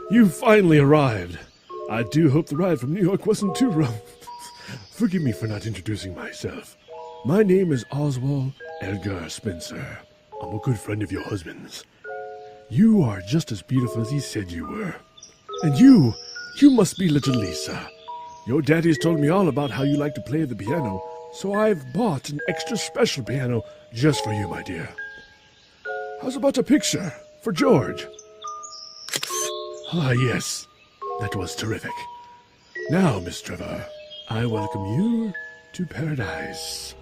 You finally arrived. I do hope the ride from New York wasn't too rough. Forgive me for not introducing myself. My name is Oswald Edgar Spencer. I'm a good friend of your husband's. You are just as beautiful as he said you were. And you must be little Lisa. Your daddy's told me all about how you like to play the piano, so I've bought an extra special piano just for you, my dear. How's about a picture for George? Ah, yes. That was terrific. Now, Miss Trevor, I welcome you to paradise.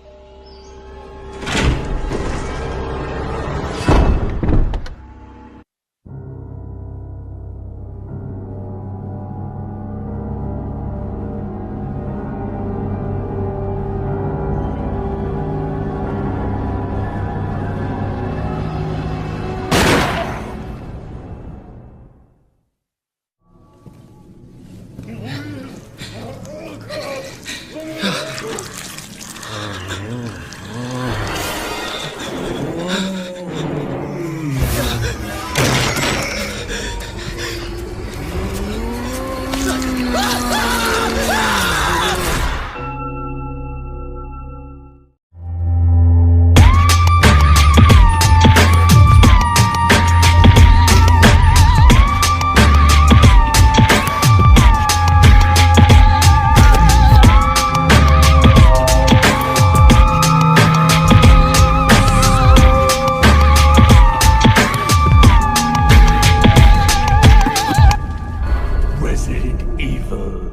Resident Evil.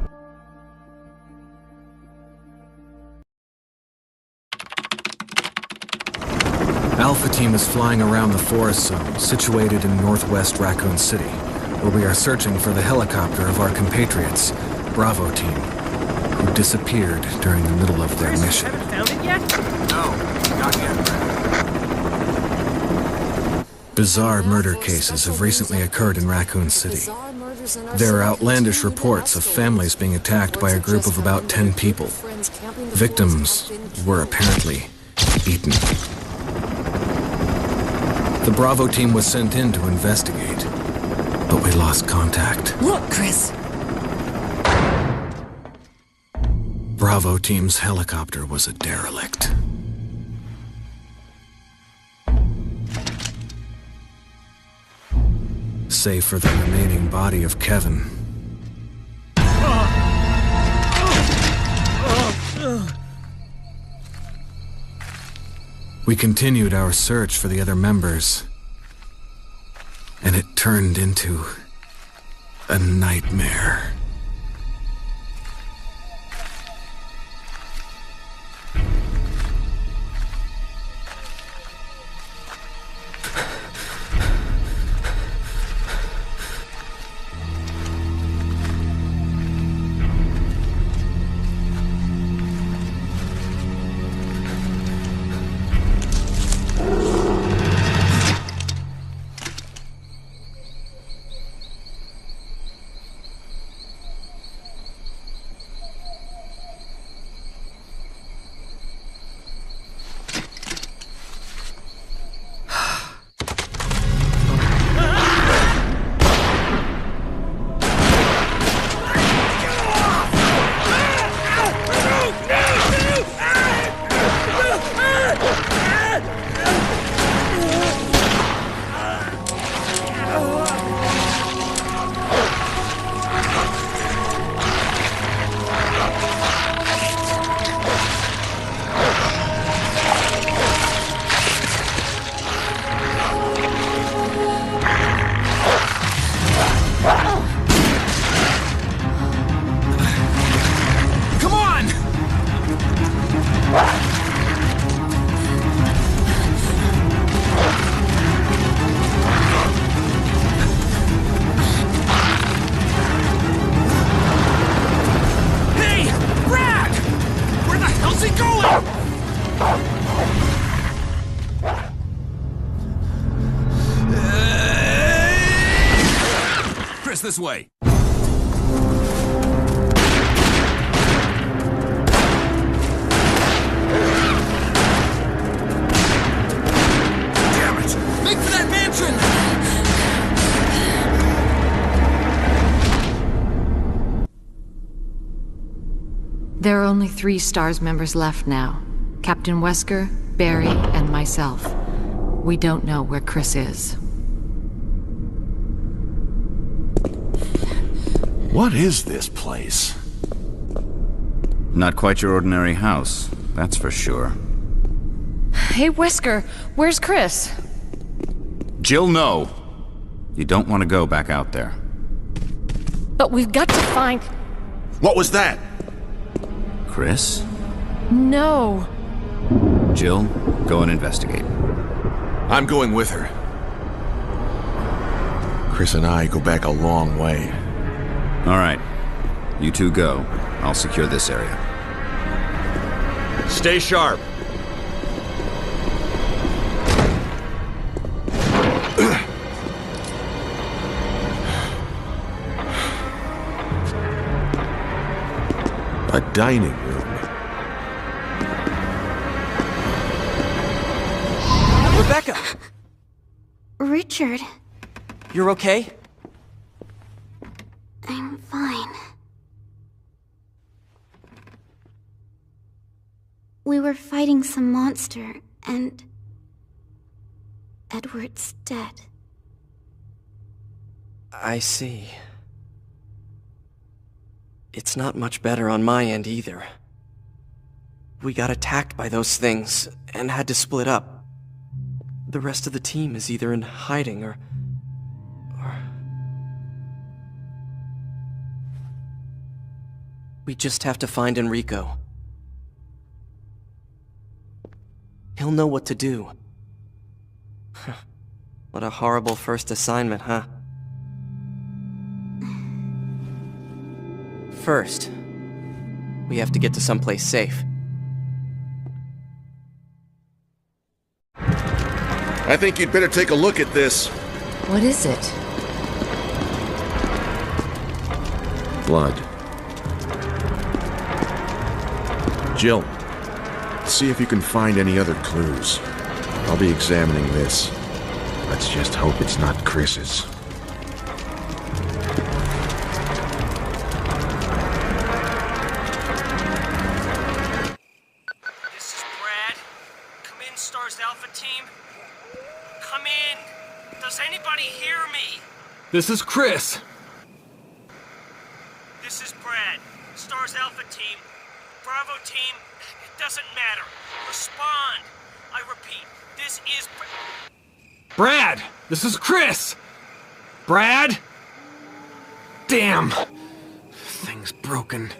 Alpha Team is flying around the forest zone, situated in northwest Raccoon City, where we are searching for the helicopter of our compatriots, Bravo Team, who disappeared during the middle of their mission. Haven't found it yet? No, not yet. Bizarre murder cases have recently occurred in Raccoon City. There are outlandish reports of families being attacked by a group of about 10 people. Victims were apparently eaten. The Bravo Team was sent in to investigate, but we lost contact. Look, Chris! Bravo Team's helicopter was a derelict. Save for the remaining body of Kevin. We continued our search for the other members, and it turned into a nightmare. This way. Damn it! Make for that mansion! There are only 3 STARS members left now. Captain Wesker, Barry, and myself. We don't know where Chris is. What is this place? Not quite your ordinary house, that's for sure. Hey, Wesker, where's Chris? Jill, no. You don't want to go back out there. But we've got to find... What was that? Chris? No. Jill, go and investigate. I'm going with her. Chris and I go back a long way. All right. You two go. I'll secure this area. Stay sharp. A dining room. Rebecca! Richard, You're okay? I'm fine. We were fighting some monster, and Edward's dead. I see. It's not much better on my end either. We got attacked by those things and had to split up. The rest of the team is either in hiding or... We just have to find Enrico. He'll know what to do. What a horrible first assignment, huh? First, we have to get to someplace safe. I think you'd better take a look at this. What is it? Blood. Jill, see if you can find any other clues. I'll be examining this. Let's just hope it's not Chris's. This is Brad. Come in, STARS Alpha Team. Come in. Does anybody hear me? This is Chris. This is Brad. STARS Alpha Team. Bravo Team. It doesn't matter. Respond. I repeat, this is Brad! This is Chris! Brad? Damn! Thing's broken.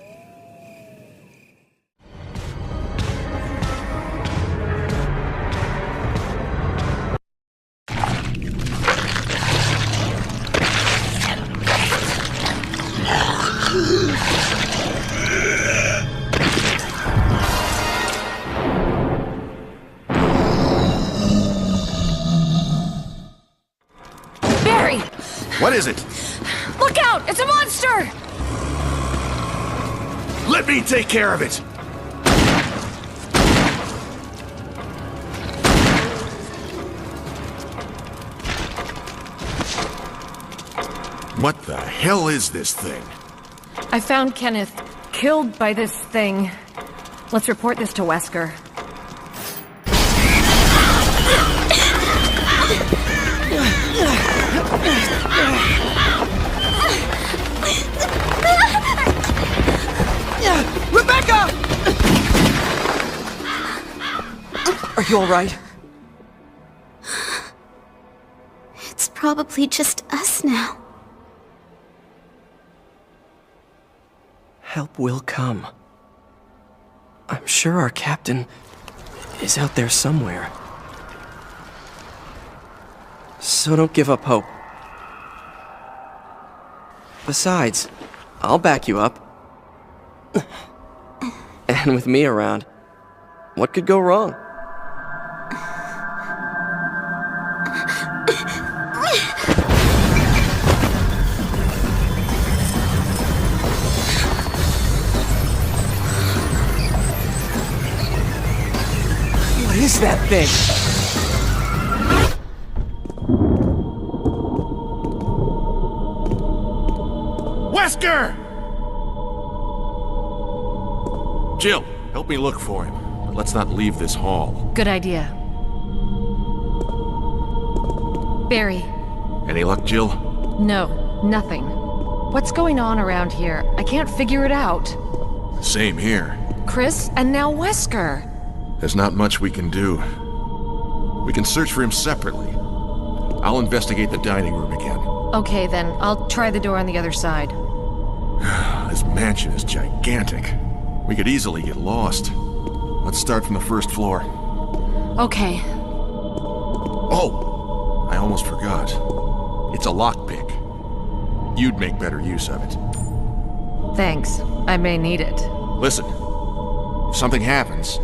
What is it? Look out! It's a monster! Let me take care of it! What the hell is this thing? I found Kenneth killed by this thing. Let's report this to Wesker. Rebecca! Are you all right? It's probably just us now. Help will come. I'm sure our captain is out there somewhere. So don't give up hope. Besides, I'll back you up. And with me around, what could go wrong? What is that thing? Wesker! Jill, help me look for him. But let's not leave this hall. Good idea. Barry. Any luck, Jill? No, nothing. What's going on around here? I can't figure it out. Same here. Chris, and now Wesker. There's not much we can do. We can search for him separately. I'll investigate the dining room again. Okay, then. I'll try the door on the other side. This mansion is gigantic. We could easily get lost. Let's start from the first floor. Okay. Oh! I almost forgot. It's a lockpick. You'd make better use of it. Thanks. I may need it. Listen, if something happens,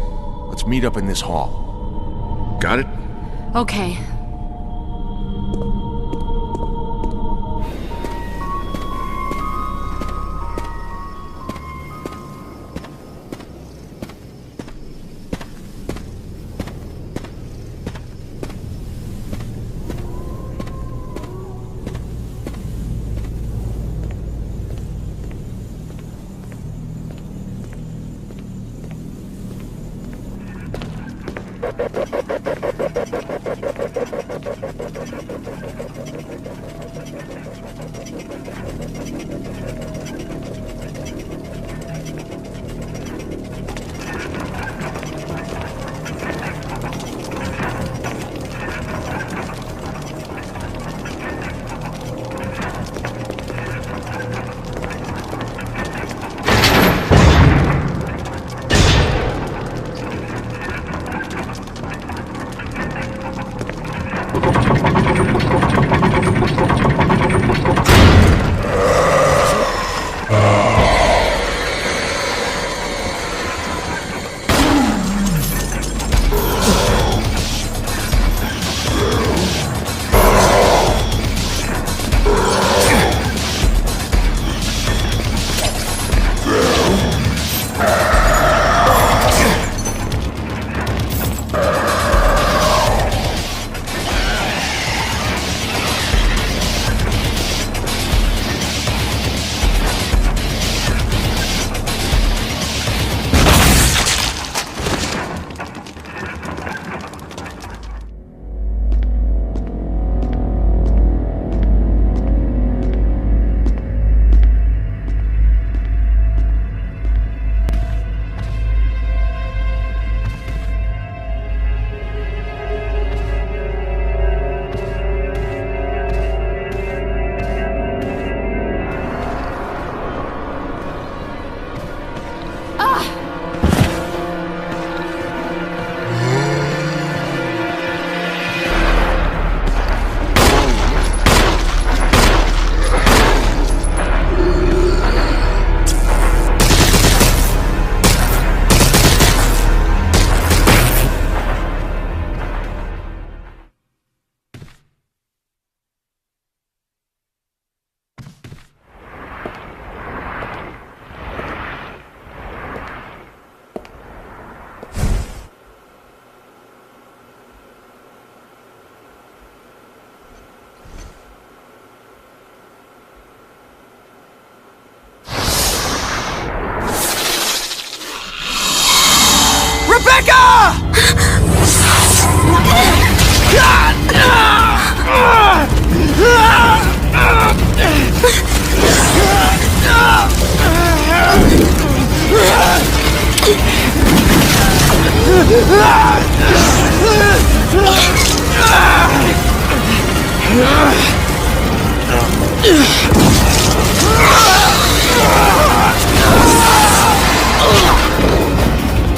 let's meet up in this hall. Got it? Okay.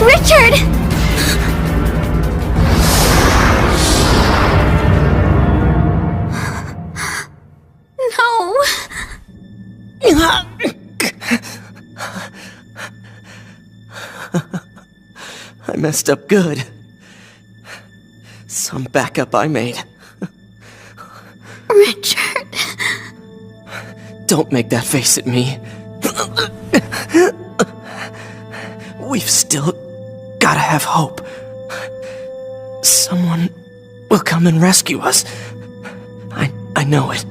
Richard! No! I messed up good. Some backup I made. Richard. Don't make that face at me. We've still gotta have hope. Someone will come and rescue us. I know it.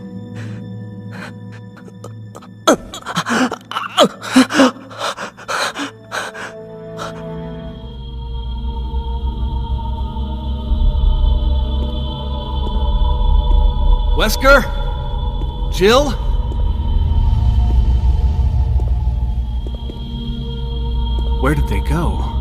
Wesker? Jill? Where did they go?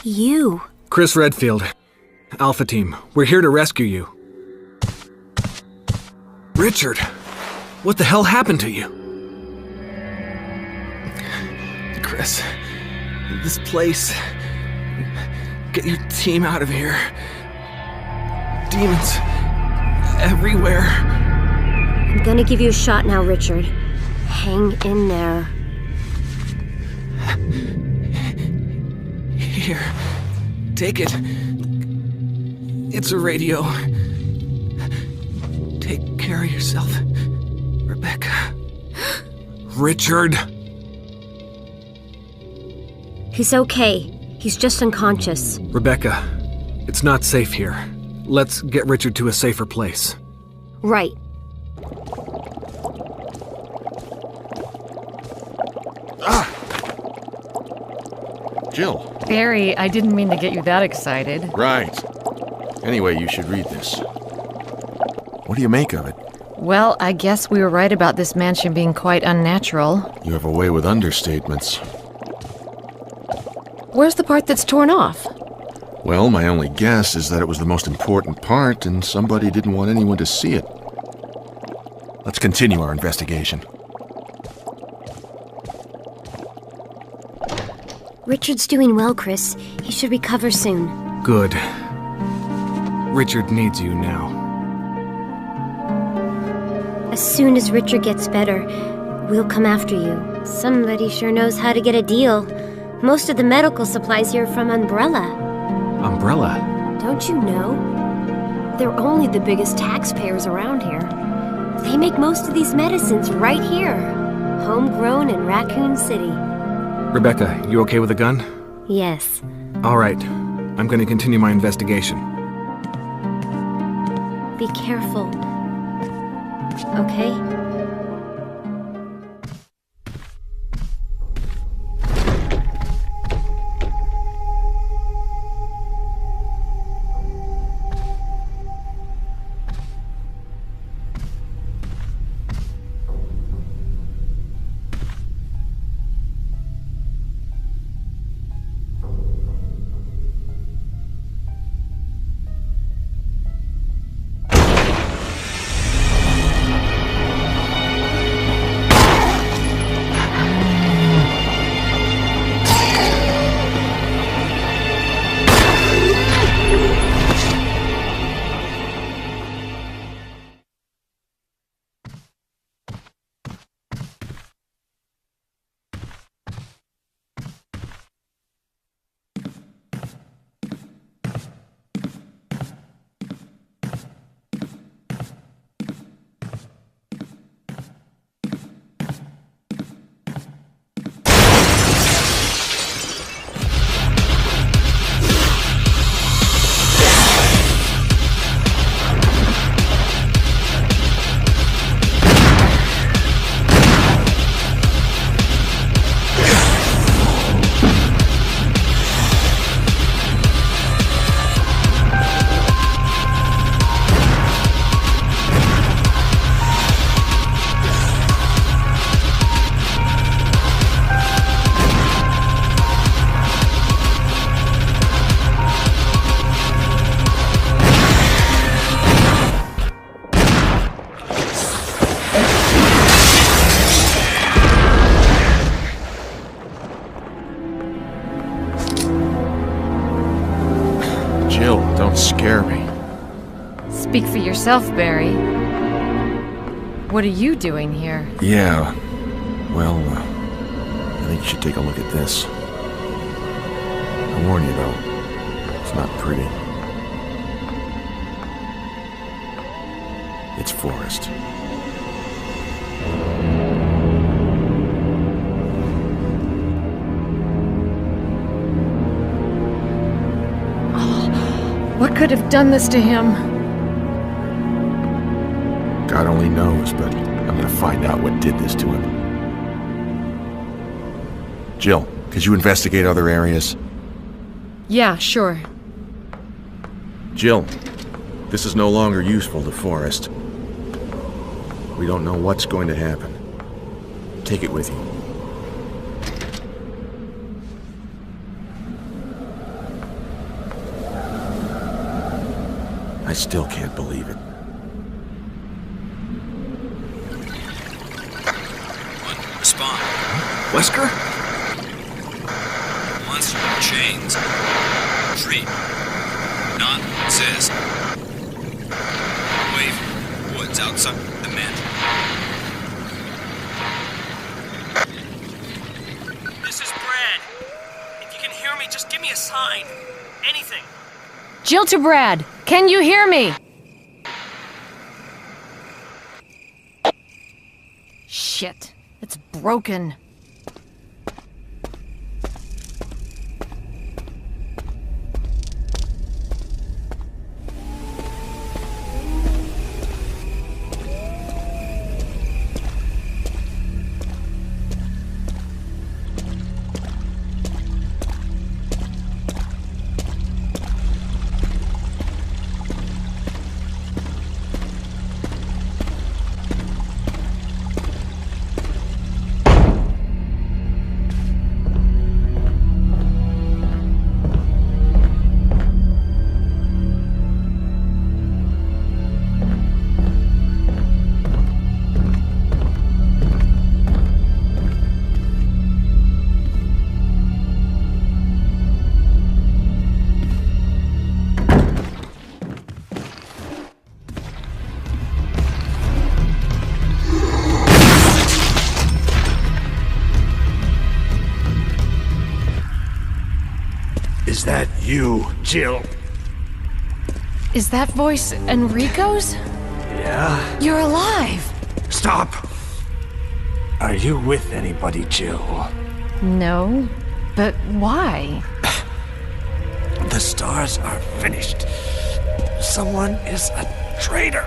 You. Chris Redfield. Alpha Team. We're here to rescue you. Richard! What the hell happened to you? Chris. This place. Get your team out of here. Demons. Everywhere. I'm gonna give you a shot now, Richard. Hang in there. Here. Take it. It's a radio. Take care of yourself, Rebecca. Richard! He's okay. He's just unconscious. Rebecca, it's not safe here. Let's get Richard to a safer place. Right. Jill. Barry, I didn't mean to get you that excited. Right. Anyway, you should read this. What do you make of it? Well, I guess we were right about this mansion being quite unnatural. You have a way with understatements. Where's the part that's torn off? Well, my only guess is that it was the most important part and somebody didn't want anyone to see it. Let's continue our investigation. Richard's doing well, Chris. He should recover soon. Good. Richard needs you now. As soon as Richard gets better, we'll come after you. Somebody sure knows how to get a deal. Most of the medical supplies here are from Umbrella. Umbrella? Don't you know? They're only the biggest taxpayers around here. They make most of these medicines right here. Homegrown in Raccoon City. Rebecca, you okay with a gun? Yes. All right. I'm going to continue my investigation. Be careful. Okay? care of me. Speak for yourself, Barry. What are you doing here? Yeah. Well, I think you should take a look at this. I warn you, though. It's not pretty. It's Forest. What could have done this to him? God only knows, but I'm gonna find out what did this to him. Jill, could you investigate other areas? Yeah, sure. Jill, this is no longer useful to Forest. We don't know what's going to happen. Take it with you. I still can't believe it. Respond. Wesker? Monster in chains. Treat. Not exist. Wave. Woods outside the mansion. This is Brad. If you can hear me, just give me a sign. Anything. Jill to Brad, can you hear me? Shit, it's broken. Is that you, Jill? Is that voice Enrico's? Yeah? You're alive! Stop! Are you with anybody, Jill? No, but why? The stars are finished. Someone is a traitor.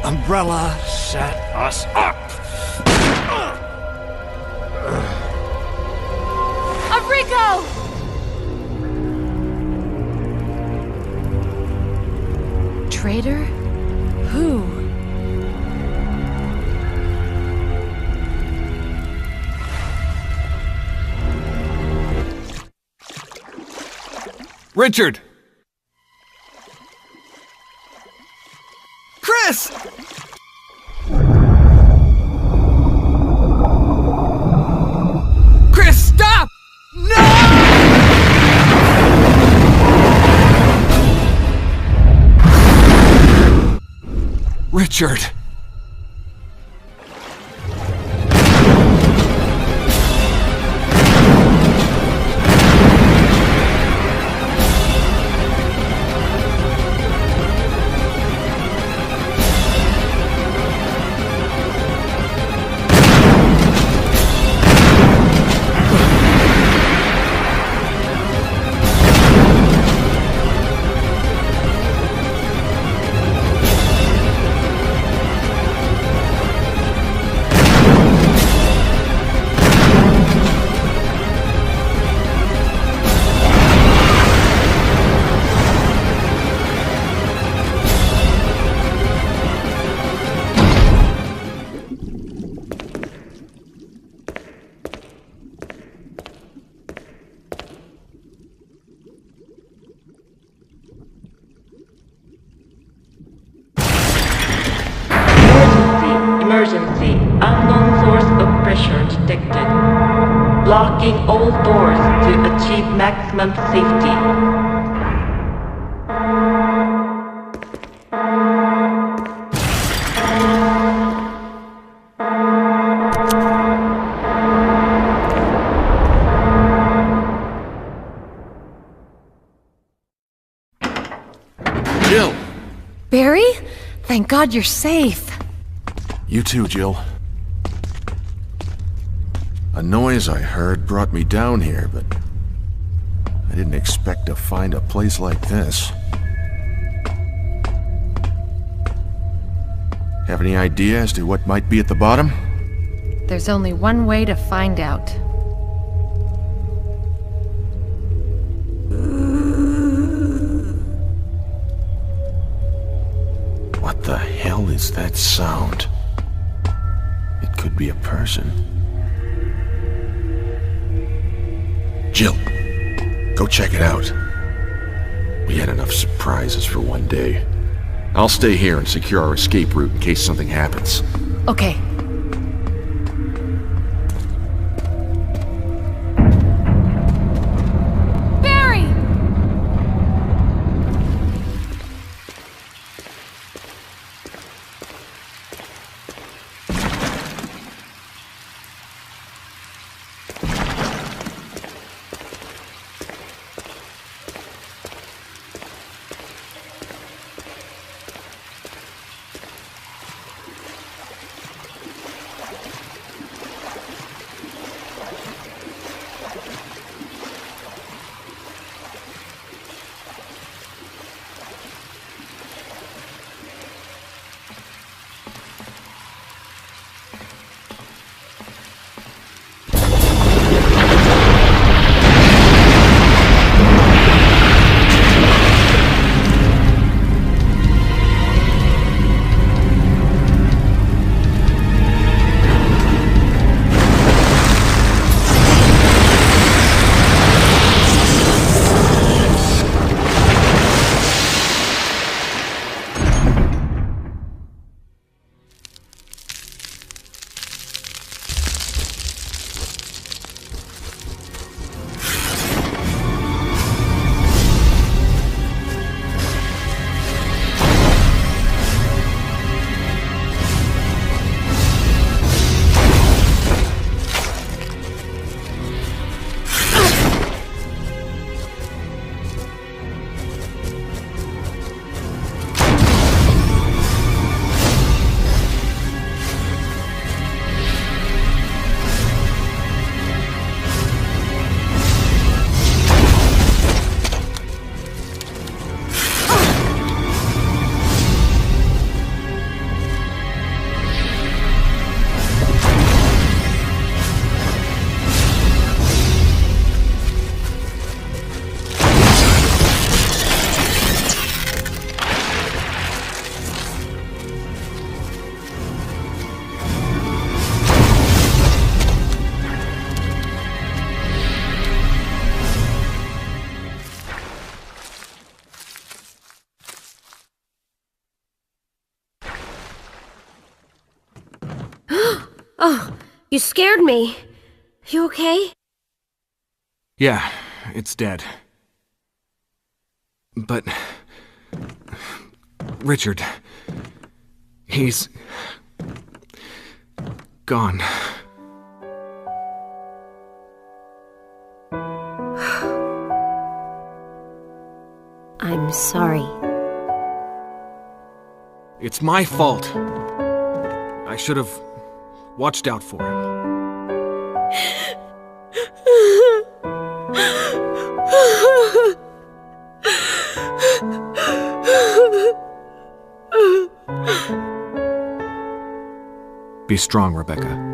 Umbrella set us up. Enrico! Traitor? Who? Richard! Chris! Chris, stop! No! Richard! Emergency. Unknown source of pressure detected. Locking all doors to achieve maximum safety. Thank God you're safe. You too, Jill. A noise I heard brought me down here, but I didn't expect to find a place like this. Have any idea as to what might be at the bottom? There's only one way to find out. What the hell is that sound? It could be a person. Jill, go check it out. We had enough surprises for one day. I'll stay here and secure our escape route in case something happens. Okay. Oh, you scared me. You okay? Yeah, it's dead. But... Richard... he's... gone. I'm sorry. It's my fault. I should have watched out for him. Be strong, Rebecca.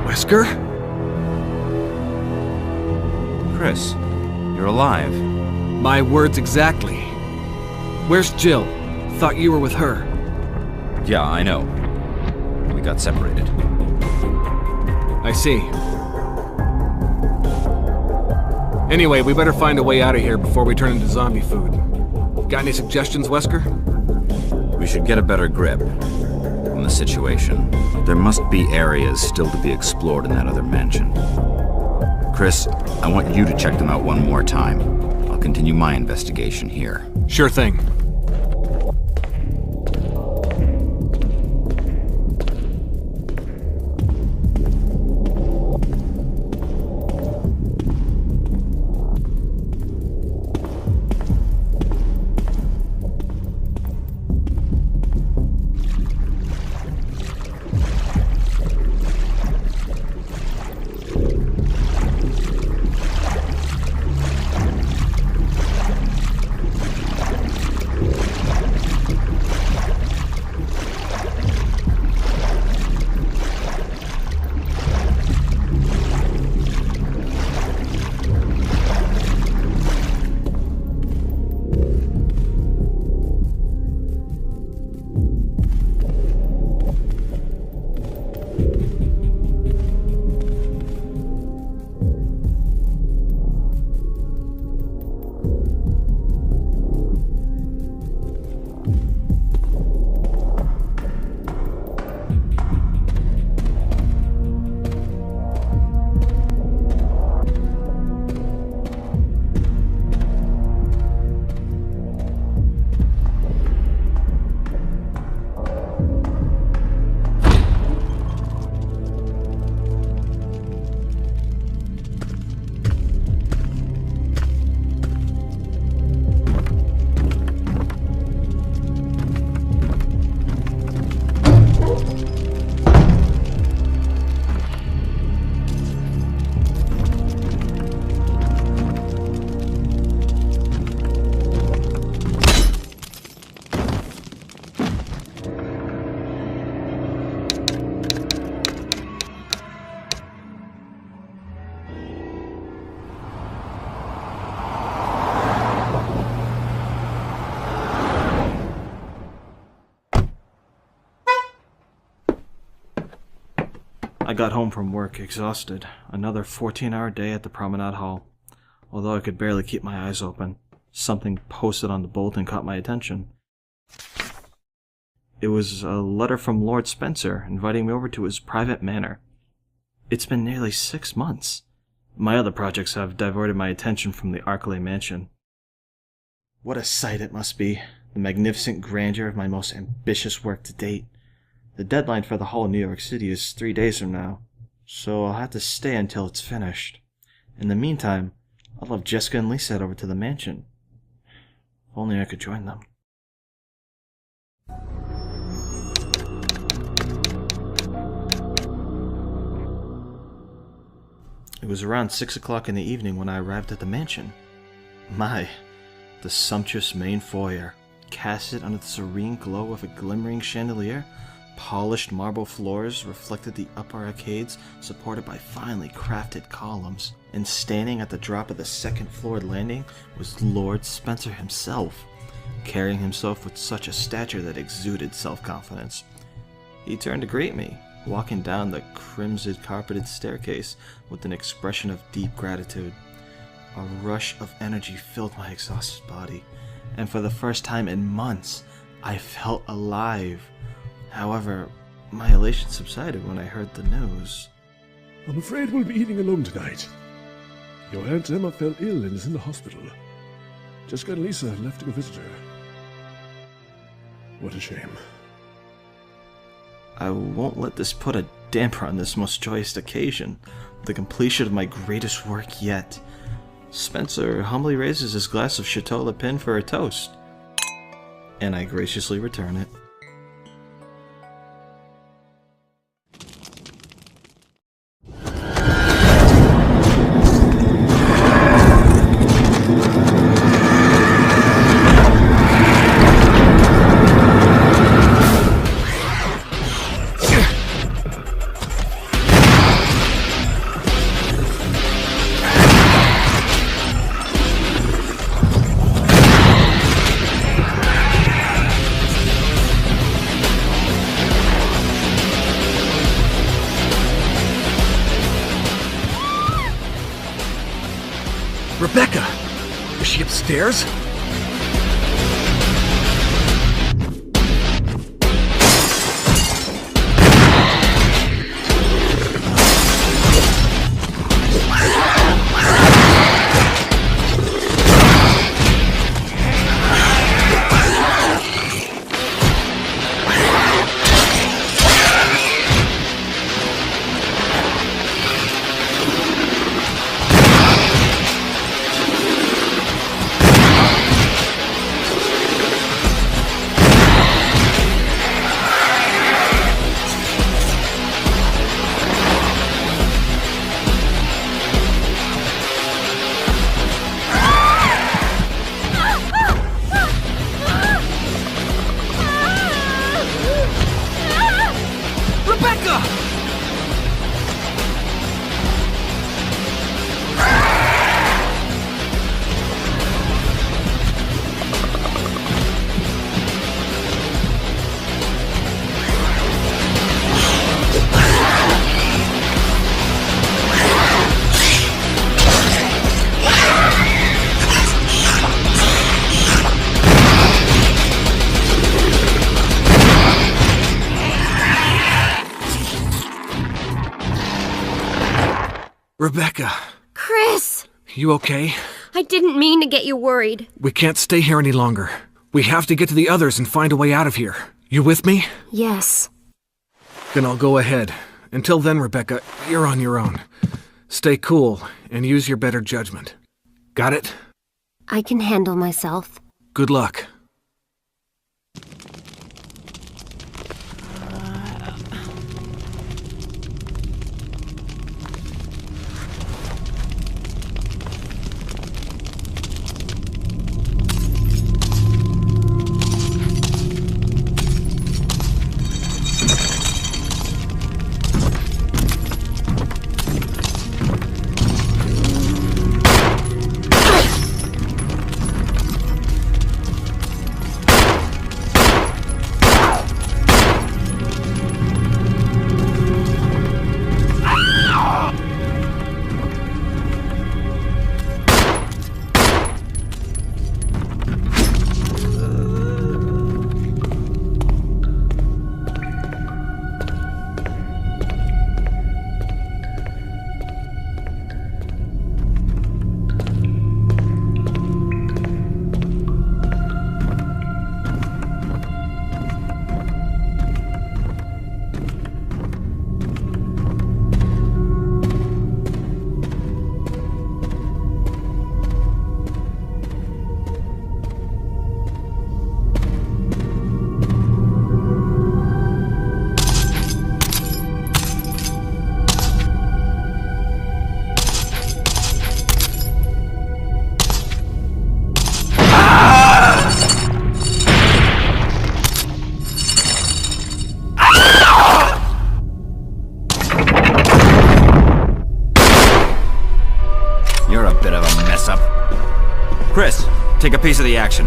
Wesker? Chris, you're alive. My words exactly. Where's Jill? Thought you were with her. Yeah, I know. We got separated. I see. Anyway, we better find a way out of here before we turn into zombie food. Got any suggestions, Wesker? We should get a better grip on the situation. There must be areas still to be explored in that other mansion. Chris, I want you to check them out one more time. I'll continue my investigation here. Sure thing. I got home from work exhausted. Another 14-hour day at the Promenade Hall. Although I could barely keep my eyes open, something posted on the bulletin caught my attention. It was a letter from Lord Spencer inviting me over to his private manor. It's been nearly 6 months. My other projects have diverted my attention from the Arklay mansion. What a sight it must be, the magnificent grandeur of my most ambitious work to date. The deadline for the Hall of New York City is 3 days from now, so I'll have to stay until it's finished. In the meantime, I'll have Jessica and Lisa head over to the mansion. If only I could join them. It was around 6 o'clock in the evening when I arrived at the mansion. The sumptuous main foyer, casted under the serene glow of a glimmering chandelier, polished marble floors reflected the upper arcades supported by finely crafted columns, and standing at the drop of the second-floor landing was Lord Spencer himself, carrying himself with such a stature that exuded self-confidence. He turned to greet me, walking down the crimson-carpeted staircase with an expression of deep gratitude. A rush of energy filled my exhausted body, and for the first time in months, I felt alive. However, my elation subsided when I heard the news. I'm afraid we'll be eating alone tonight. Your Aunt Emma fell ill and is in the hospital. Jessica and Lisa left to go visit her. What a shame. I won't let this put a damper on this most joyous occasion, the completion of my greatest work yet. Spencer humbly raises his glass of Chateau Le Pin for a toast, and I graciously return it. Rebecca! Is she upstairs? Rebecca! Chris! You okay? I didn't mean to get you worried. We can't stay here any longer. We have to get to the others and find a way out of here. You with me? Yes. Then I'll go ahead. Until then, Rebecca, you're on your own. Stay cool and use your better judgment. Got it? I can handle myself. Good luck. Chris, take a piece of the action.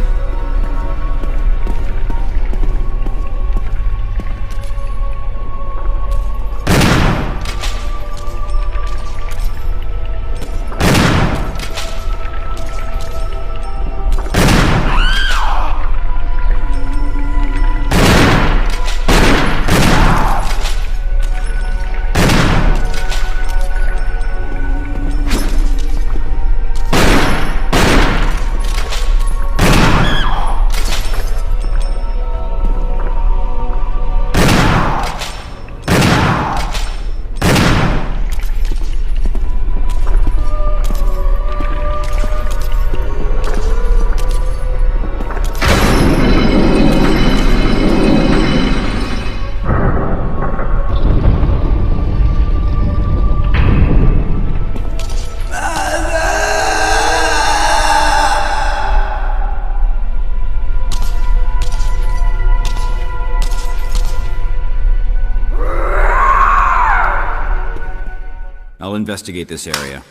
I'll investigate this area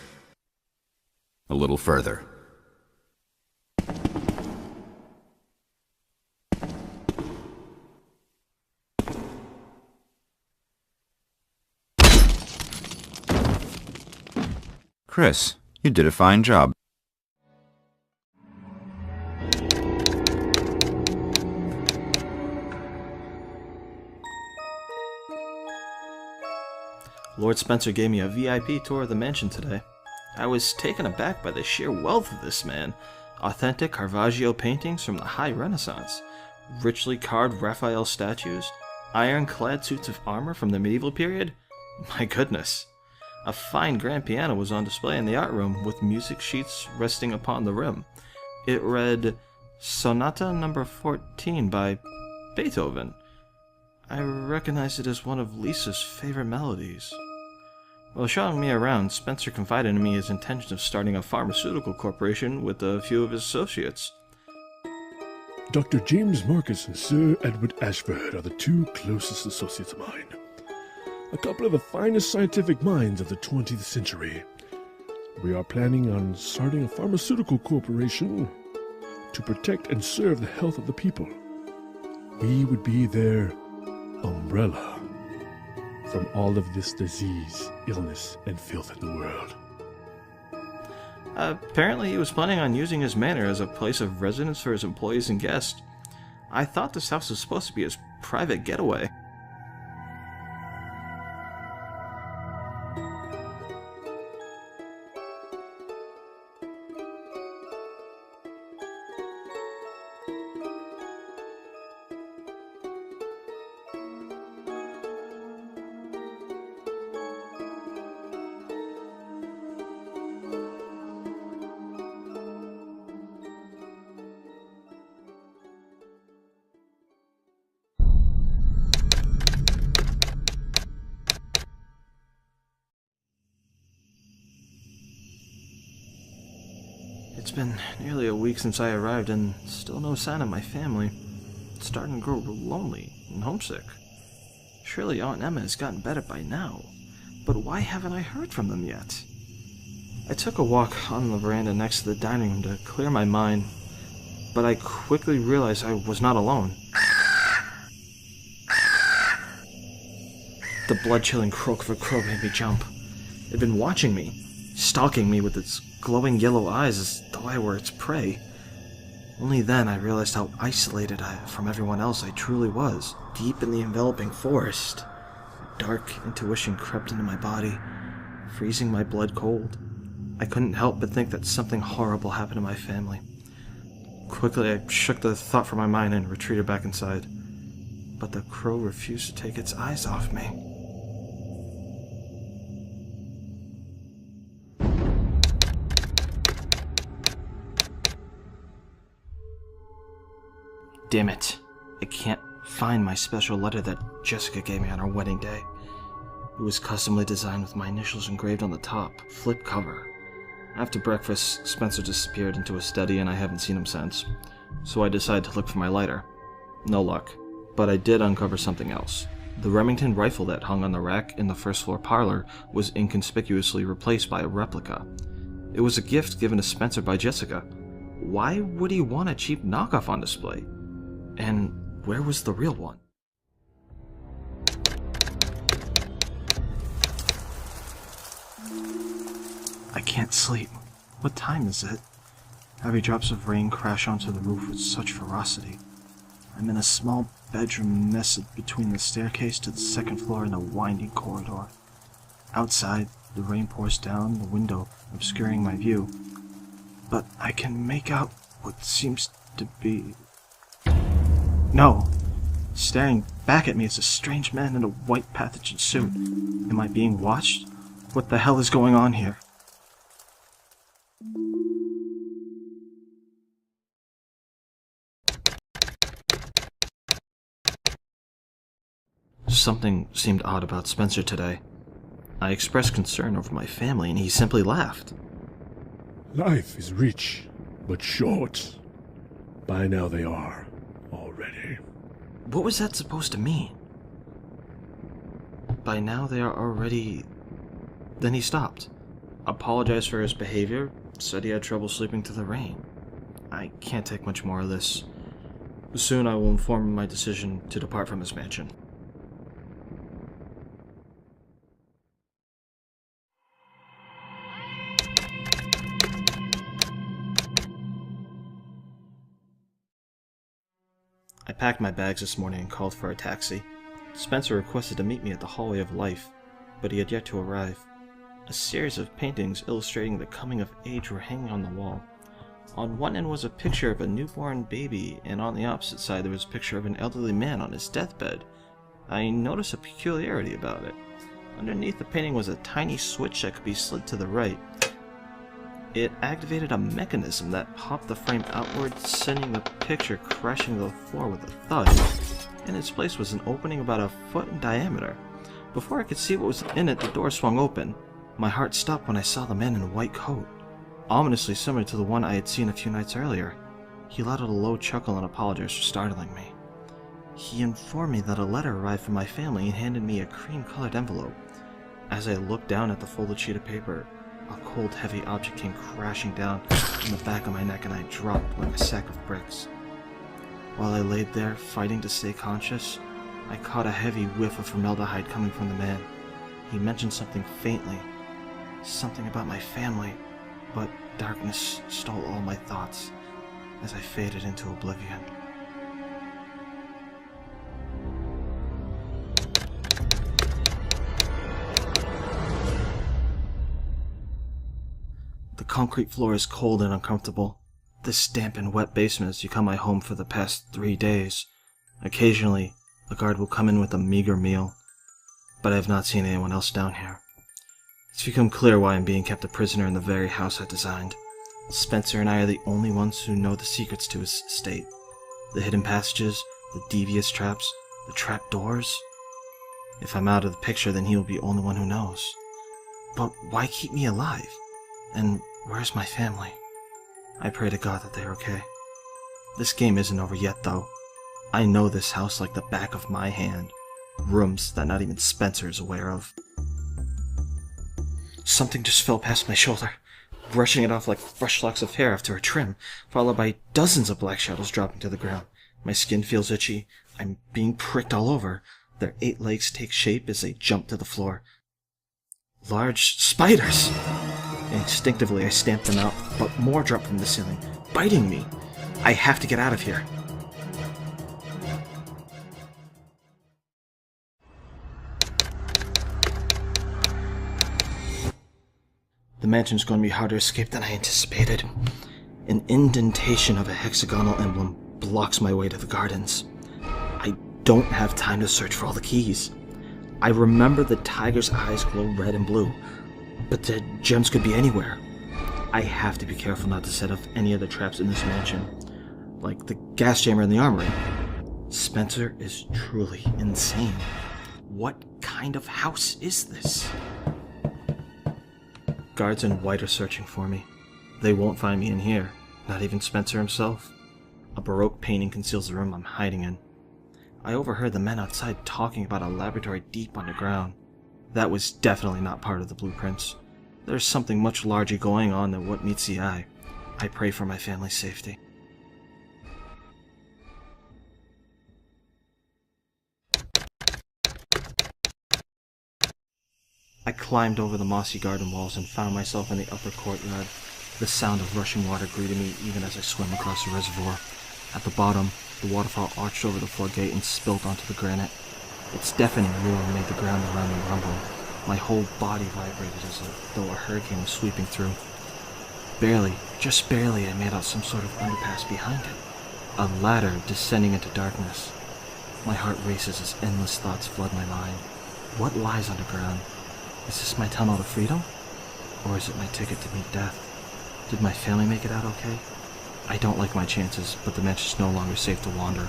a little further. Chris, you did a fine job. Lord Spencer gave me a VIP tour of the mansion today. I was taken aback by the sheer wealth of this man. Authentic Caravaggio paintings from the High Renaissance, richly carved Raphael statues, ironclad suits of armor from the medieval period. My goodness. A fine grand piano was on display in the art room with music sheets resting upon the rim. It read Sonata No. 14 by Beethoven. I recognized it as one of Lisa's favorite melodies. While showing me around, Spencer confided in me his intention of starting a pharmaceutical corporation with a few of his associates. Dr. James Marcus and Sir Edward Ashford are the two closest associates of mine. A couple of the finest scientific minds of the 20th century. We are planning on starting a pharmaceutical corporation to protect and serve the health of the people. We would be their umbrella from all of this disease, illness, and filth in the world. Apparently he was planning on using his manor as a place of residence for his employees and guests. I thought this house was supposed to be his private getaway. It's been nearly a week since I arrived and still no sign of my family. It's starting to grow lonely and homesick. Surely Aunt Emma has gotten better by now, but why haven't I heard from them yet? I took a walk on the veranda next to the dining room to clear my mind, but I quickly realized I was not alone. The blood-chilling croak of a crow made me jump. It had been watching me, stalking me with its glowing yellow eyes as though I were its prey. Only then I realized how isolated from everyone else I truly was. Deep in the enveloping forest, a dark intuition crept into my body, freezing my blood cold. I couldn't help but think that something horrible happened to my family. Quickly I shook the thought from my mind and retreated back inside. But the crow refused to take its eyes off me. Damn it. I can't find my special letter that Jessica gave me on our wedding day. It was customly designed with my initials engraved on the top, flip cover. After breakfast, Spencer disappeared into a study and I haven't seen him since. So I decided to look for my lighter. No luck. But I did uncover something else. The Remington rifle that hung on the rack in the first floor parlor was inconspicuously replaced by a replica. It was a gift given to Spencer by Jessica. Why would he want a cheap knockoff on display? And where was the real one? I can't sleep. What time is it? Heavy drops of rain crash onto the roof with such ferocity. I'm in a small bedroom nestled between the staircase to the second floor in a winding corridor. Outside, the rain pours down the window, obscuring my view. But I can make out what seems to be... No! Staring back at me is a strange man in a white pathogen suit. Am I being watched? What the hell is going on here? Something seemed odd about Spencer today. I expressed concern over my family and he simply laughed. Life is rich, but short. By now they are, already. What was that supposed to mean? By now they are already... Then he stopped, apologized for his behavior, said he had trouble sleeping through the rain. I can't take much more of this. Soon I will inform him my decision to depart from his mansion. I packed my bags this morning and called for a taxi. Spencer requested to meet me at the Hallway of Life, but he had yet to arrive. A series of paintings illustrating the coming of age were hanging on the wall. On one end was a picture of a newborn baby, and on the opposite side there was a picture of an elderly man on his deathbed. I noticed a peculiarity about it. Underneath the painting was a tiny switch that could be slid to the right. It activated a mechanism that popped the frame outward, sending the picture crashing to the floor with a thud. In its place was an opening about a foot in diameter. Before I could see what was in it, the door swung open. My heart stopped when I saw the man in a white coat, ominously similar to the one I had seen a few nights earlier. He let out a low chuckle and apologized for startling me. He informed me that a letter arrived from my family and handed me a cream-colored envelope. As I looked down at the folded sheet of paper, a cold, heavy object came crashing down in the back of my neck and I dropped like a sack of bricks. While I laid there, fighting to stay conscious, I caught a heavy whiff of formaldehyde coming from the man. He mentioned something faintly, something about my family, but darkness stole all my thoughts as I faded into oblivion. The concrete floor is cold and uncomfortable. This damp and wet basement has become my home for the past 3 days. Occasionally, a guard will come in with a meager meal, but I have not seen anyone else down here. It's become clear why I'm being kept a prisoner in the very house I designed. Spencer and I are the only ones who know the secrets to his estate. The hidden passages, the devious traps, the trap doors. If I'm out of the picture, then he will be the only one who knows. But why keep me alive? And where's my family? I pray to God that they're okay. This game isn't over yet, though. I know this house like the back of my hand. Rooms that not even Spencer is aware of. Something just fell past my shoulder, brushing it off like fresh locks of hair after a trim, followed by dozens of black shadows dropping to the ground. My skin feels itchy. I'm being pricked all over. Their 8 legs take shape as they jump to the floor. Large spiders! Instinctively, I stamp them out, but more drop from the ceiling, biting me. I have to get out of here. The mansion's going to be harder to escape than I anticipated. An indentation of a hexagonal emblem blocks my way to the gardens. I don't have time to search for all the keys. I remember the tiger's eyes glow red and blue, but the gems could be anywhere. I have to be careful not to set off any of the traps in this mansion, like the gas chamber in the armory. Spencer is truly insane. What kind of house is this? Guards in white are searching for me. They won't find me in here, not even Spencer himself. A Baroque painting conceals the room I'm hiding in. I overheard the men outside talking about a laboratory deep underground. That was definitely not part of the blueprints. There's something much larger going on than what meets the eye. I pray for my family's safety. I climbed over the mossy garden walls and found myself in the upper courtyard. The sound of rushing water greeted me even as I swam across the reservoir. At the bottom, the waterfall arched over the floodgate and spilled onto the granite. Its deafening roar made the ground around me rumble. My whole body vibrated as though a hurricane was sweeping through. Barely, just barely, I made out some sort of underpass behind it. A ladder descending into darkness. My heart races as endless thoughts flood my mind. What lies underground? Is this my tunnel to freedom? Or is it my ticket to meet death? Did my family make it out okay? I don't like my chances, but the mansion's no longer safe to wander.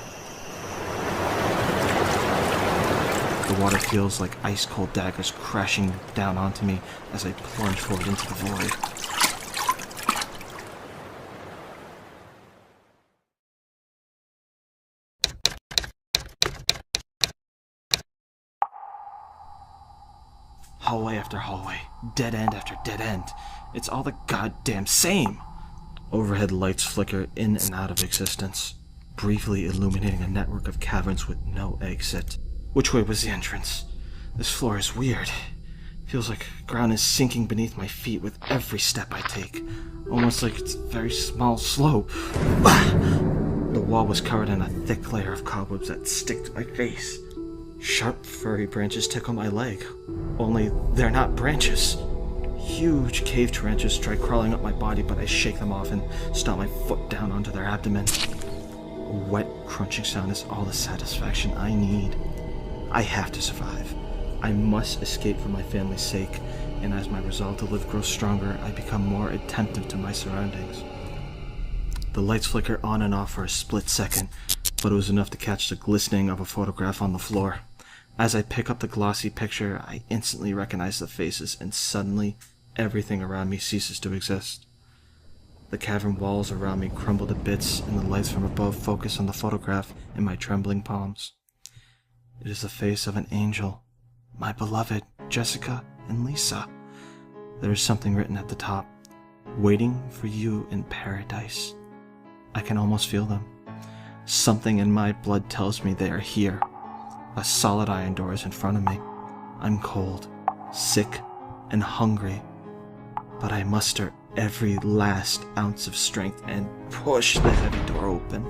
The water feels like ice-cold daggers crashing down onto me as I plunge forward into the void. Hallway after hallway, dead end after dead end. It's all the goddamn same! Overhead lights flicker in and out of existence, briefly illuminating a network of caverns with no exit. Which way was the entrance? This floor is weird. Feels like ground is sinking beneath my feet with every step I take. Almost like it's a very small slope. The wall was covered in a thick layer of cobwebs that stick to my face. Sharp, furry branches tickle my leg. Only they're not branches. Huge cave tarantulas try crawling up my body, but I shake them off and stomp my foot down onto their abdomen. A wet, crunching sound is all the satisfaction I need. I have to survive. I must escape for my family's sake, and as my resolve to live grows stronger, I become more attentive to my surroundings. The lights flicker on and off for a split second, but it was enough to catch the glistening of a photograph on the floor. As I pick up the glossy picture, I instantly recognize the faces, and suddenly, everything around me ceases to exist. The cavern walls around me crumble to bits, and the lights from above focus on the photograph in my trembling palms. It is the face of an angel, my beloved Jessica and Lisa. There is something written at the top, waiting for you in paradise. I can almost feel them. Something in my blood tells me they are here. A solid iron door is in front of me. I'm cold, sick, and hungry, but I muster every last ounce of strength and push the heavy door open.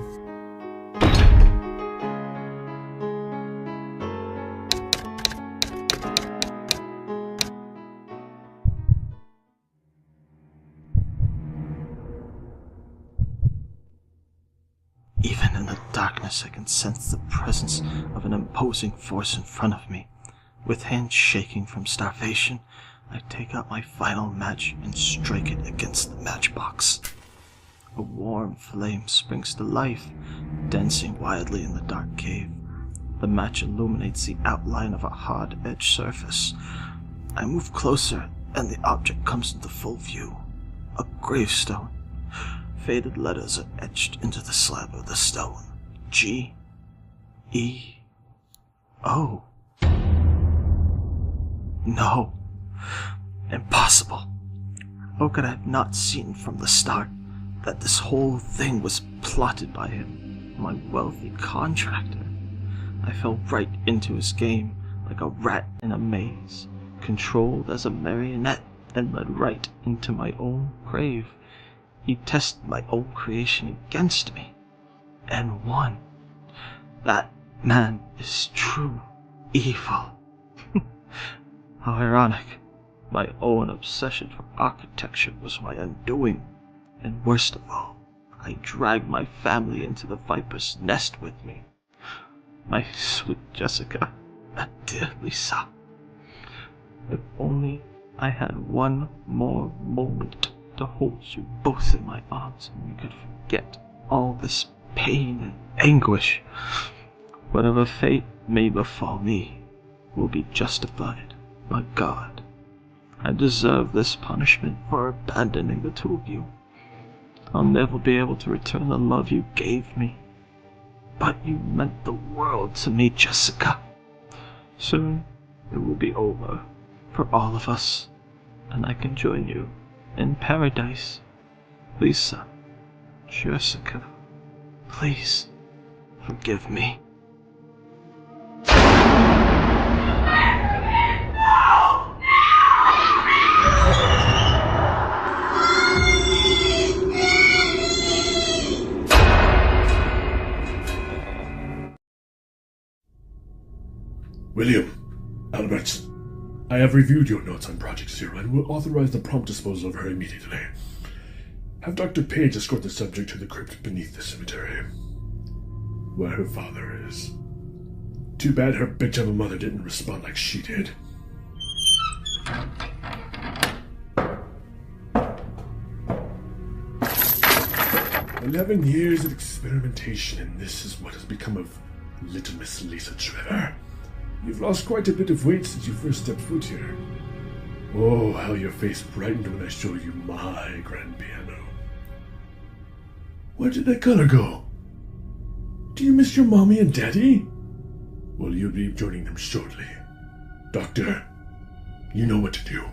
Even in the darkness, I can sense the presence of an imposing force in front of me. With hands shaking from starvation, I take out my final match and strike it against the matchbox. A warm flame springs to life, dancing wildly in the dark cave. The match illuminates the outline of a hard-edged surface. I move closer, and the object comes into full view. A gravestone. Faded letters are etched into the slab of the stone. G-E-O. No. Impossible. How could I have not seen from the start that this whole thing was plotted by him, my wealthy contractor? I fell right into his game like a rat in a maze, controlled as a marionette and led right into my own grave. He tested my own creation against me, and won. That man is true evil. How ironic. My own obsession for architecture was my undoing, and worst of all, I dragged my family into the viper's nest with me. My sweet Jessica, and dear Lisa. If only I had one more moment to hold you both in my arms, and we could forget all this pain and anguish. Whatever fate may befall me will be justified by God. I deserve this punishment for abandoning the two of you. I'll never be able to return the love you gave me, but you meant the world to me, Jessica. Soon it will be over for all of us, and I can join you in paradise. Lisa, Jessica, please forgive me. William, Albert, I have reviewed your notes on Project Zero and will authorize the prompt disposal of her immediately. Have Dr. Page escort the subject to the crypt beneath the cemetery, where her father is. Too bad her bitch of a mother didn't respond like she did. "11 years of experimentation, and this is what has become of little Miss Lisa Trevor. You've lost quite a bit of weight since you first stepped foot here. Oh, how your face brightened when I showed you my grand piano. Where did that color go? Do you miss your mommy and daddy? Well, you'll be joining them shortly. Doctor, you know what to do."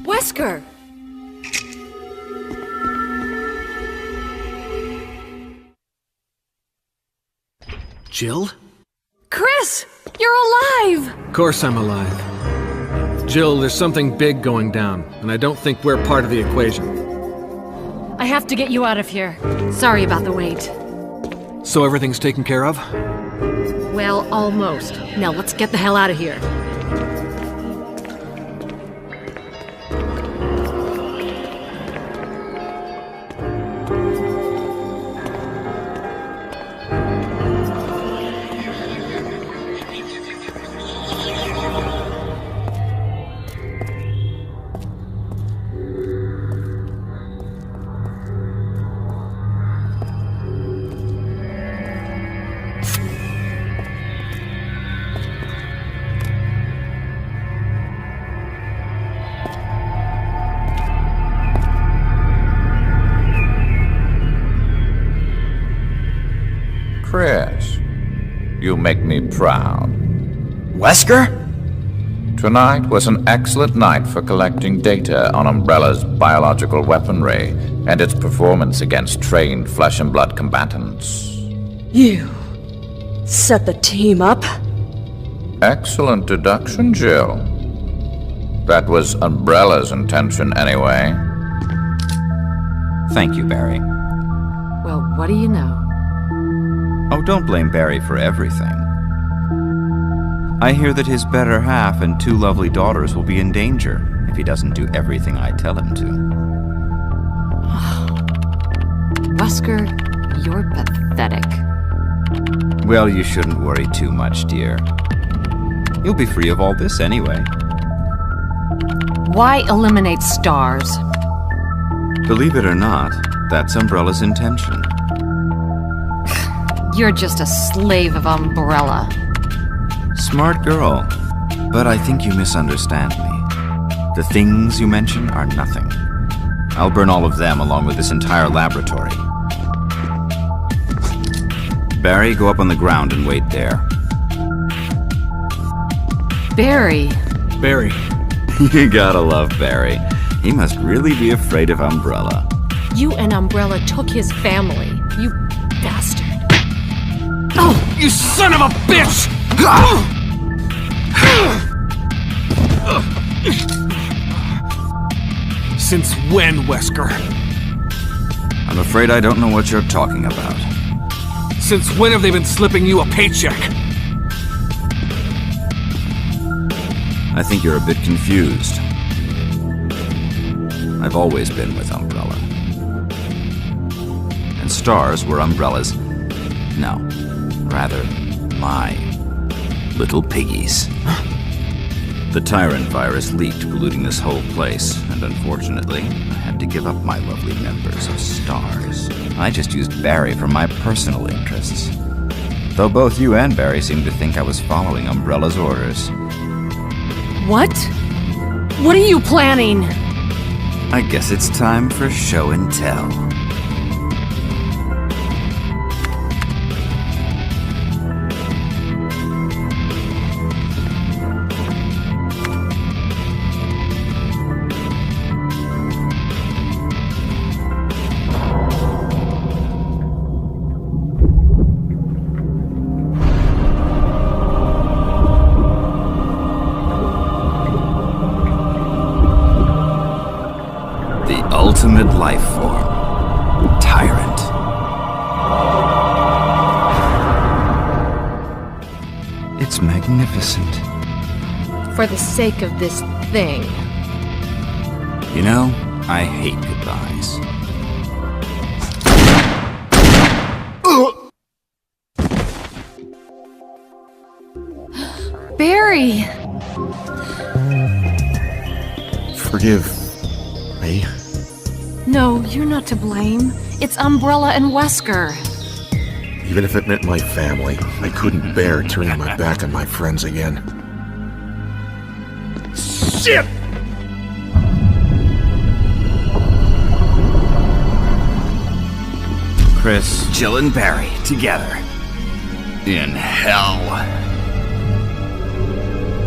Wesker! Jill? Chris! You're alive! Of course I'm alive. Jill, there's something big going down, and I don't think we're part of the equation. I have to get you out of here. Sorry about the wait. So everything's taken care of? Well, almost. Now let's get the hell out of here. Chris, you make me proud. Wesker? Tonight was an excellent night for collecting data on Umbrella's biological weaponry and its performance against trained flesh and blood combatants. You set the team up? Excellent deduction, Jill. That was Umbrella's intention anyway. Thank you, Barry. Well, what do you know? Oh, don't blame Barry for everything. I hear that his better half and 2 lovely daughters will be in danger if he doesn't do everything I tell him to. Wesker, you're pathetic. Well, you shouldn't worry too much, dear. You'll be free of all this anyway. Why eliminate stars? Believe it or not, that's Umbrella's intention. You're just a slave of Umbrella. Smart girl, but I think you misunderstand me. The things you mention are nothing. I'll burn all of them along with this entire laboratory. Barry, go up on the ground and wait there. Barry. Barry. You gotta love Barry. He must really be afraid of Umbrella. You and Umbrella took his family. You bastard. Oh, you son of a bitch! Since when, Wesker? I'm afraid I don't know what you're talking about. Since when have they been slipping you a paycheck? I think you're a bit confused. I've always been with Umbrella. And stars were Umbrella's... No, rather, my little piggies. The Tyrant virus leaked, polluting this whole place, and unfortunately, I had to give up my lovely members of stars. I just used Barry for my personal interests. Though both you and Barry seemed to think I was following Umbrella's orders. What? What are you planning? I guess it's time for show and tell. Ultimate life form, Tyrant. It's magnificent. For the sake of this thing. You know, I hate goodbyes. Barry! Forgive me. No, you're not to blame. It's Umbrella and Wesker. Even if it meant my family, I couldn't bear turning my back on my friends again. Shit! Chris, Jill, and Barry together. In hell.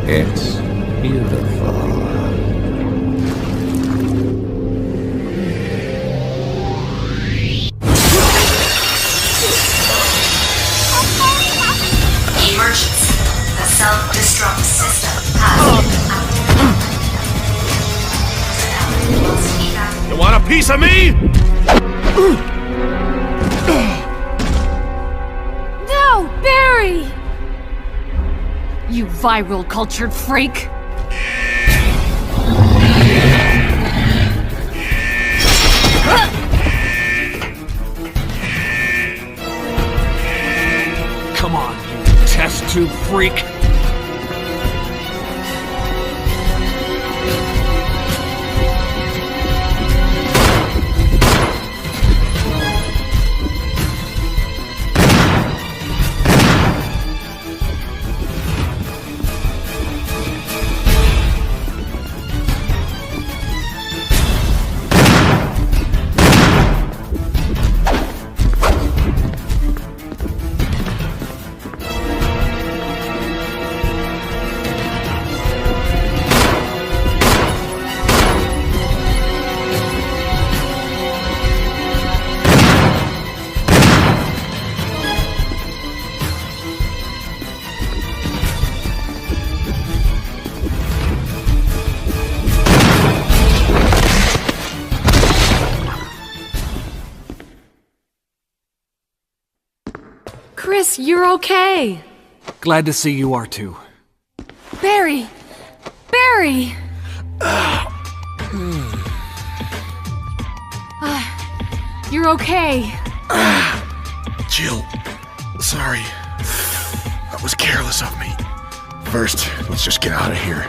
It's beautiful. piece of me? No, Barry! You viral cultured freak! Come on, you test tube freak! Chris, you're okay! Glad to see you are too. Barry! Barry! You're okay. Jill, sorry. That was careless of me. First, let's just get out of here.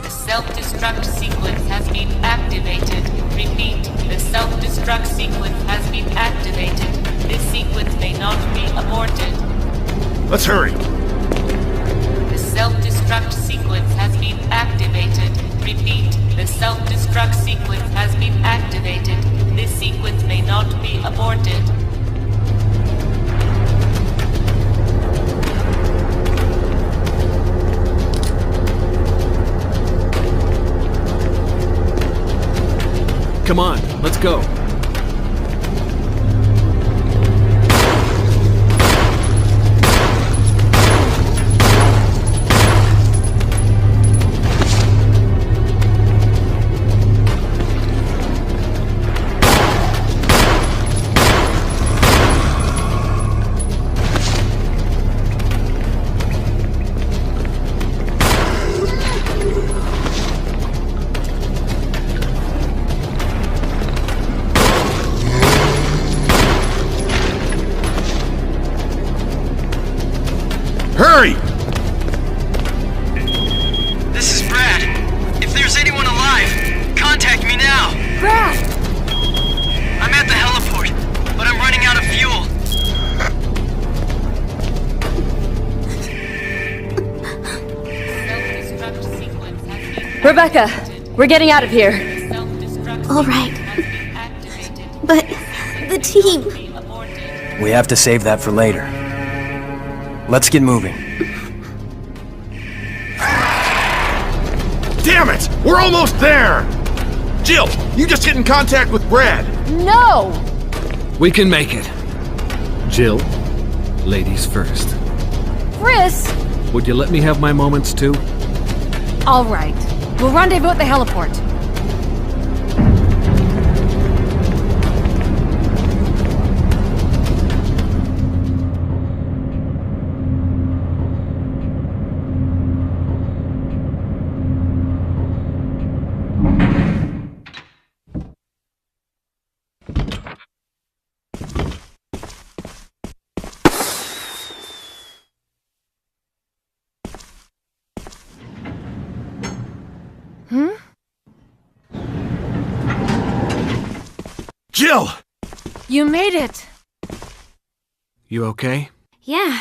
The self-destruct sequence has been activated. Repeat, the self-destruct sequence has been activated. This sequence may not be aborted. Let's hurry. The self-destruct sequence has been activated. Repeat, the self-destruct sequence has been activated. This sequence may not be aborted. Come on, let's go. Hurry! This is Brad. If there's anyone alive, contact me now. Brad! I'm at the heliport, but I'm running out of fuel. Rebecca, we're getting out of here. All right. But the team... We have to save that for later. Let's get moving. Damn it! We're almost there! Jill, you just get in contact with Brad. No! We can make it. Jill, ladies first. Chris! Would you let me have my moments too? All right. We'll rendezvous at the heliport. Jill! You made it! You okay? Yeah.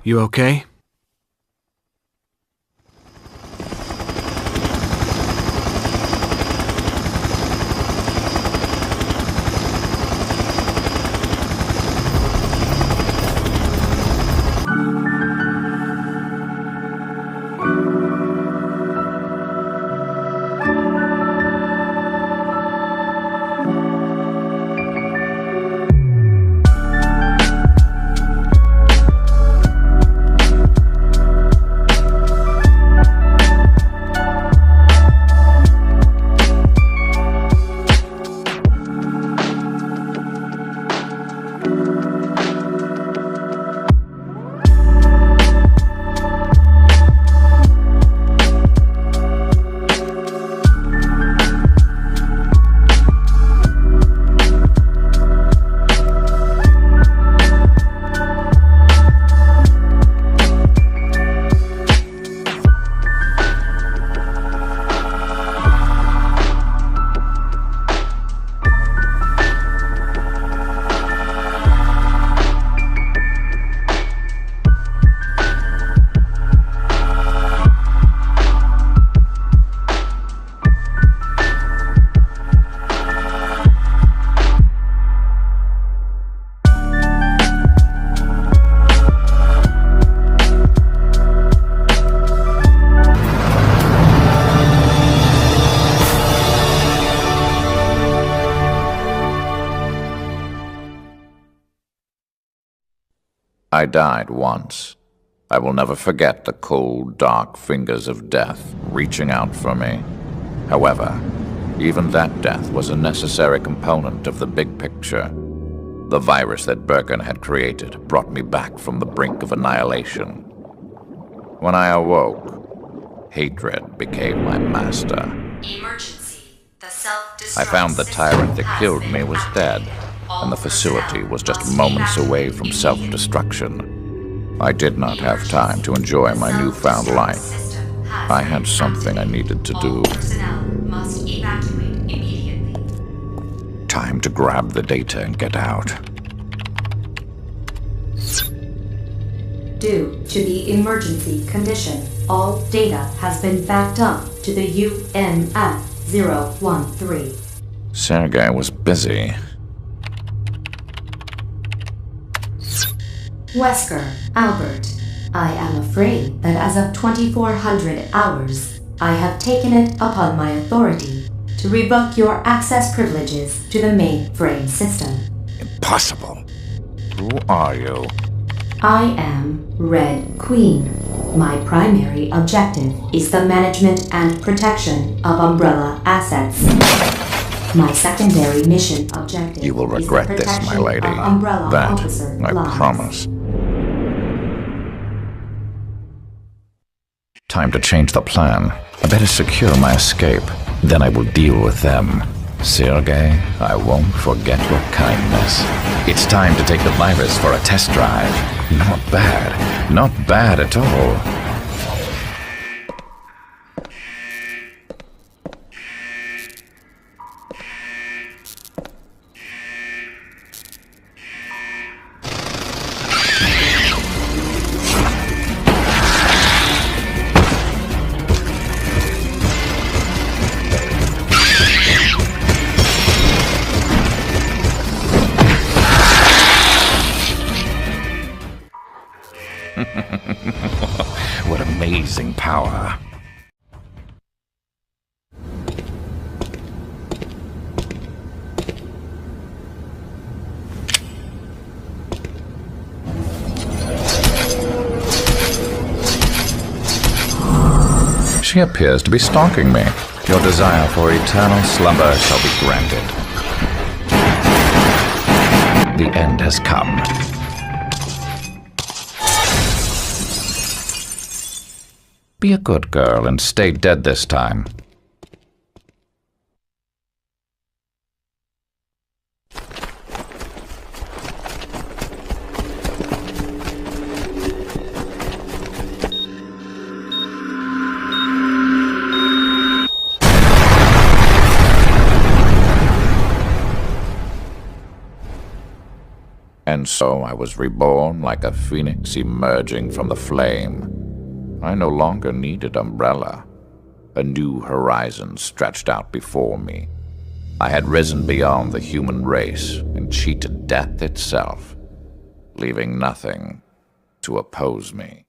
You okay? I died once. I will never forget the cold, dark fingers of death reaching out for me. However, even that death was a necessary component of the big picture. The virus that Burton had created brought me back from the brink of annihilation. When I awoke, hatred became my master. Emergency. The self-destruct I found the tyrant that killed me was dead, and the facility was just moments away from self-destruction. I did not have time to enjoy my newfound life. I had something I needed to do. Must evacuate immediately. Time to grab the data and get out. Due to the emergency condition, all data has been backed up to the UNF-013. Sergei was busy. Wesker, Albert, I am afraid that as of 2400 hours, I have taken it upon my authority to revoke your access privileges to the mainframe system. Impossible. Who are you? I am Red Queen. My primary objective is the management and protection of Umbrella assets. My secondary mission objective You will regret is the this, my protection lady. of Umbrella That officer I lives. promise. Time to change the plan. I better secure my escape. Then I will deal with them. Sergei, I won't forget your kindness. It's time to take the virus for a test drive. Not bad. Not bad at all. What amazing power. She appears to be stalking me. Your desire for eternal slumber shall be granted. The end has come. Be a good girl and stay dead this time. And so I was reborn like a phoenix emerging from the flame. I no longer needed Umbrella. A new horizon stretched out before me. I had risen beyond the human race and cheated death itself, leaving nothing to oppose me.